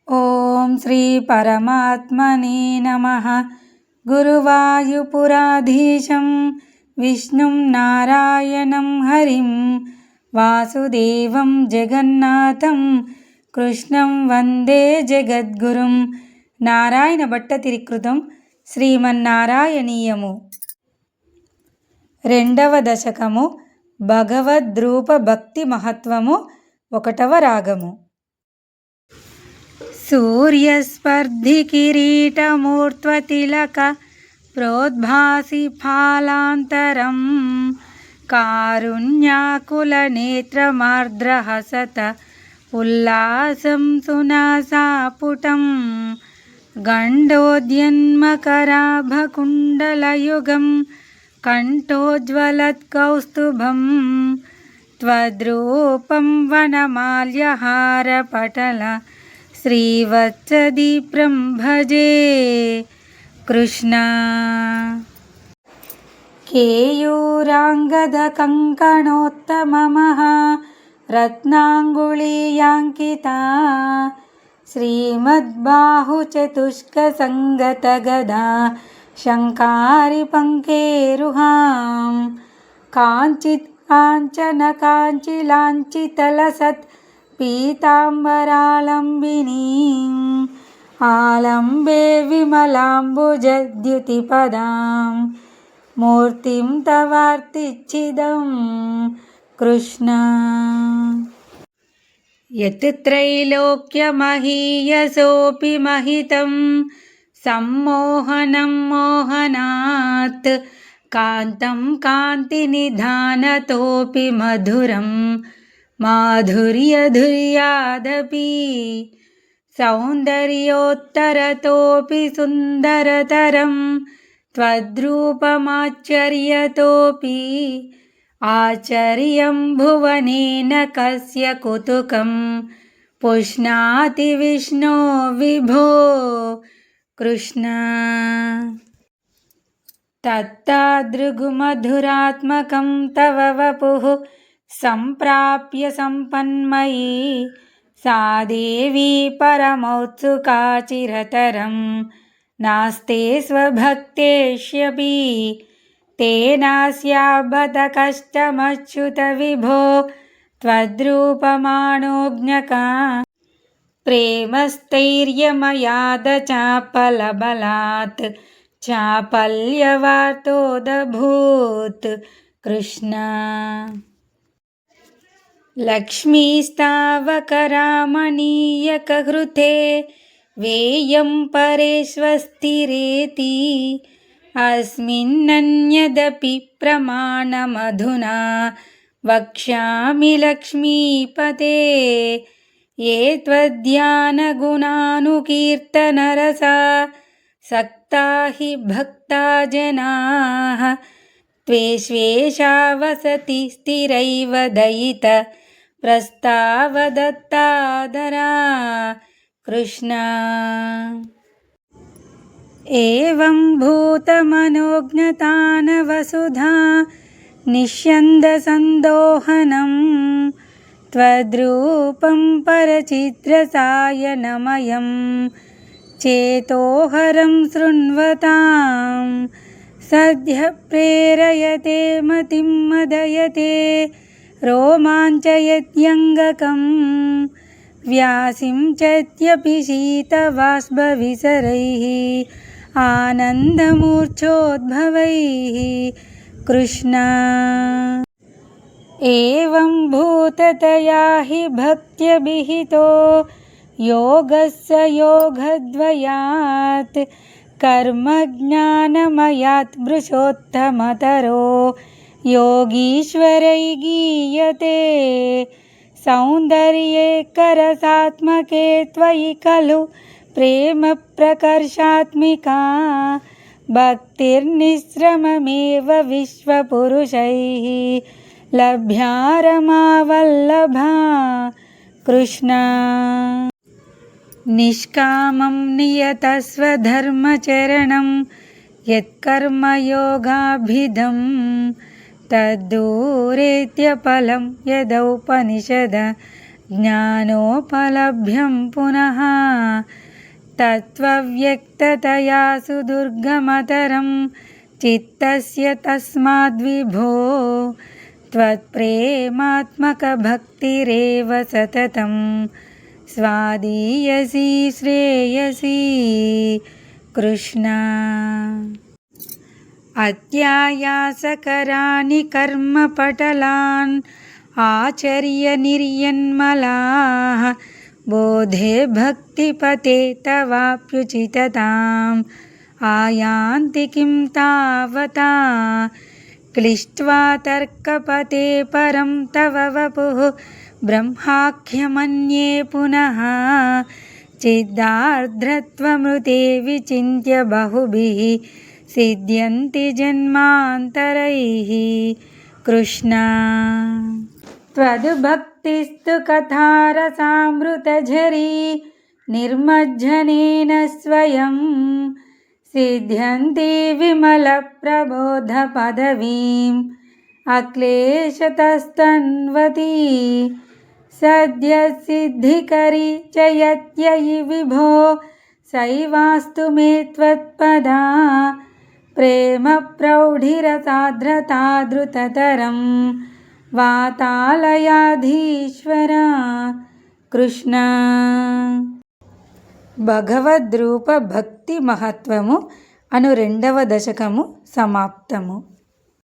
ఓం శ్రీ పరమాత్మనే నమః. గురువాయుపురాధీశం విష్ణుం నారాయణం హరిం వాసుదేవం జగన్నాథం కృష్ణం వందే జగద్గురుం. నారాయణ భట్టతిరికృతం శ్రీమన్నారాయణీయము. రెండవ దశకము. భగవద్రూప భక్తి మహత్వము. 1వ రాగము. సూర్యస్పర్ధి కిరీటమూర్ధ్వతిలక ప్రోద్భాసి ఫాలాంతరం కారుణ్యాకుల నేత్రమార్ద్రహసత ఉల్లాసం సునాసాపుటం గండోద్యన్మకరాభకుండలయుగం కంఠోజ్వలత్కౌస్తుభం త్వద్రూపం వనమాల్యహారపటల శ్రీవత్సదీప్రం భజే కృష్ణ. కేయూరాంగదకంకణోత్తమమః రత్నాంగుళీయాంకితా శ్రీమద్బాహుచతుష్కసంగతగదా శంకారి పంకేరుహాం కాంచిత్ కాంచన కాంచిలాంచితలసత్ పీతాంబరాలంబినీం ఆలంబే విమలాంబుజద్యుతిపదాం మూర్తిం తవార్తిచ్చిదం కృష్ణ. యత్ త్రైలోక్యమహీయసోऽపి మహితం సమ్మోహనం మోహనాత్ కాంతం కాంతినిధానతోऽపి మధురం మాధుర్యధుర్యాదపి సౌందర్యోత్తరతోऽపి సుందరతరం త్వద్రూపమాశ్చర్యతోऽపి ఆశ్చర్యం భువనేన కస్య కుతుకం పుష్ణాతి విష్ణో విభో కృష్ణ. తత్తాదృగుమధురాత్మకం తవ వపుః సంప్రాప్య సంపన్మయీ సా దేవీ పరమౌత్సుకా చిరతరం నాస్తే స్వభక్తేష్యపి తేనాస్యాబత కష్టమచ్యుత విభో త్వద్రూపమాణోజ్ఞకా ప్రేమస్థైర్యమయాద చాపలబలాత్ చాపల్యవార్తోదభూత్ కృష్ణ. లక్ష్మీస్తావకరామణీయకహృతే వేయం పరేష్వస్తిరేతి అస్మిన్నన్యదపి ప్రమాణమధునా వక్ష్యామి లక్ష్మీపతే ఏ త్వద్ధ్యానగుణానుకీర్తనరసా సక్తా హి భక్తా జనాః త్వేష్వేషా వసతి స్థిరైవ దయిత ప్రస్తావదత్తాదరా కృష్ణ. ఏవం భూతమనోజ్ఞతానవసుధా నిష్యందసందోహనం త్వద్రూపం పరచిత్రసాయనమయం చేతోహరం శృణ్వతాం సద్య ప్రేరయతే మతిం మదయతే రోమాంచయత్యంగకం వ్యాసించత్యపి శీతవాష్పవిసరైః ఆనందమూర్ఛోద్భవైః కృష్ణ. ఏవం భూతతయా హి భక్త్యభిహితో యోగస్య యోగద్వయాత్ కర్మజ్ఞానమయాత్ వృషోత్తమతరో యోగీశ్వరై గీయతే సౌందర్యేకరసాత్మకే త్వయి ఖలు ప్రేమ ప్రకర్షాత్మికా భక్తిర్నిశ్రమమేవ విశ్వపురుషైః లభ్యా రమావల్లభా కృష్ణ. నిష్కామం నియతస్వధర్మచరణం యత్కర్మయోగాభిధం తద్దూరేత్యఫలం యదౌపనిషద జ్ఞానోపలభ్యం పునః తత్వవ్యక్తతయా సుదుర్గమతరం చిత్తస్య తస్మాద్విభో త్వత్ప్రేమాత్మకభక్తిరేవ సతతం స్వాదీయసి శ్రేయసి కృష్ణ. అత్యాయాసకరాని కర్మపటలాన్ ఆచర్య నిర్యన్మలాః బోధే భక్తిపతే తవాప్యుచితతాం ఆయాంతి కిం తావతా క్లిష్ట్వా తర్కపతే పరం తవ వపుః బ్రహ్మాఖ్యమన్యే పునః చిద్దార్ధ్రత్వమృతే విచింత్య బహుభిః సిద్ధ్యంతి జన్మాంతరైః కృష్ణ. త్వద్భక్తిస్తు కథారసామృతఝరీ నిర్మజ్జనేన స్వయం సిద్ధ్యంతి విమలప్రబోధపదవీం అక్లేశతస్తన్వతి సద్యసిద్ధికరీ చ యత్యయి విభో సైవాస్తు మే త్వత్పదా ప్రేమ ప్రౌఢిరసాద్రతాదృతతరం వాతాలయాధీశ్వర కృష్ణ. భగవద్రూప భక్తి మహత్వము అను 2వ దశకము సమాప్తము.